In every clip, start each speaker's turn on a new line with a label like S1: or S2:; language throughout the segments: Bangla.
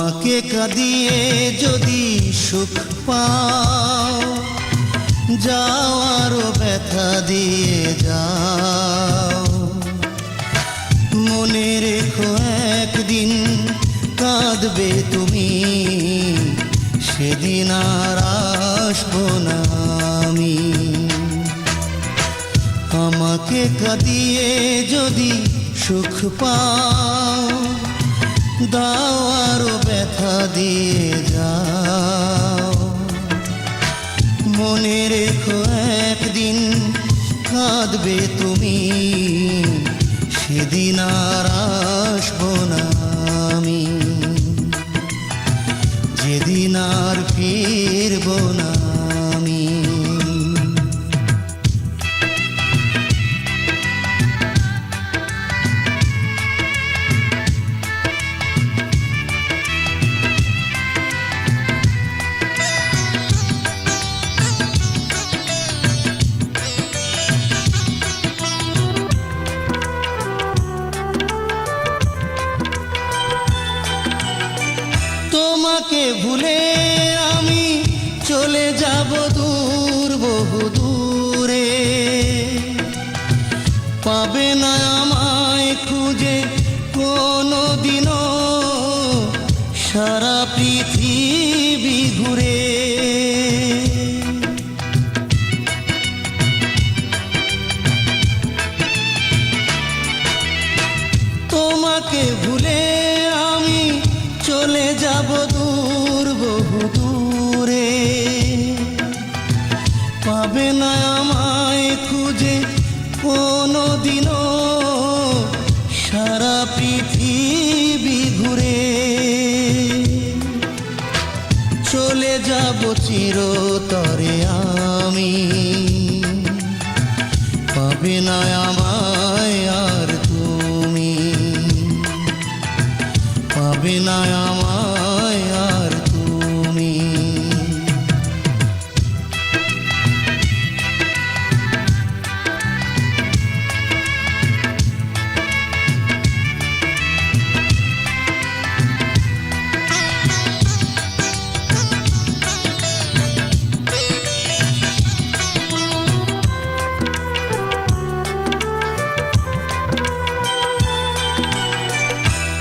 S1: আমাকে কাঁদিয়ে যদি সুখ পাও, যাও আরো ব্যথা দিয়ে যাও। মনে রেখো একদিন কাঁদবে তুমি, সেদিন আর আসবো না আমি। আমাকে কাঁদিয়ে যদি সুখ পাও, দাও আরো ব্যথা দিয়ে যাও। মনে রেখো একদিন কাঁদবে তুমি, সেদিন আর আসবো না আমি, যেদিন আর ফিরবো না আমি। তোমাকে ভুলে আমি চলে যাব দূর বহু দূরে, পাবে না আমায় খুঁজে কোনো দিনও সারা পৃথিবী ঘুরে। তোমাকে ভুলে আমি চলে যাব দূর বহু দূরে, পাবে না আমায় খুঁজে কোনো দিনও সারা পৃথিবী ঘুরে। চলে যাব চিরতরে আমি, পাবে না আমায় আর তুমি, পাবে না আমায় আর তুমি।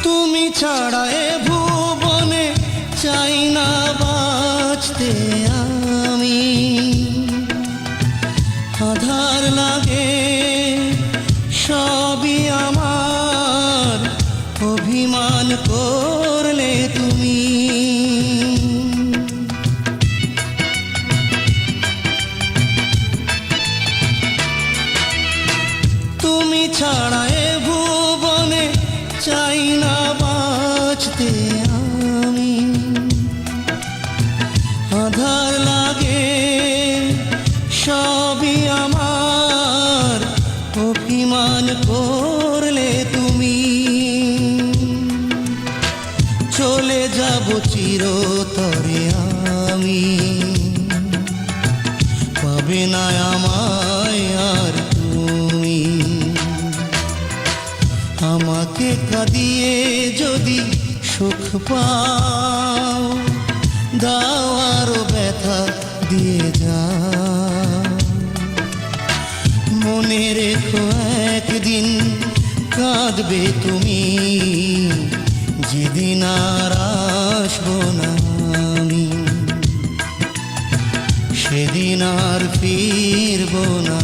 S1: তুমি ছাড়া এ ভুবনে চাই না বাঁচতে আমি। আধার লাগে সবই আমার, অভিমান করলে তুমি। তুমি ছাড়া এ ভুবনে চাই না বাঁচতে আমি। আধার লাগে সবই আমার, অভিমান করলে তুমি। চলে যাব চিরতরে আমি, পাবে না আমায় আর তুমি। আমাকে কাঁদিয়ে যদি সুখ পাও, দাও আরো ব্যথা দিয়ে যাও। মনে রেখো একদিন কাঁদবে তুমি, যেদিন আর আসবো না আমি, সেদিন আর ফিরবো না।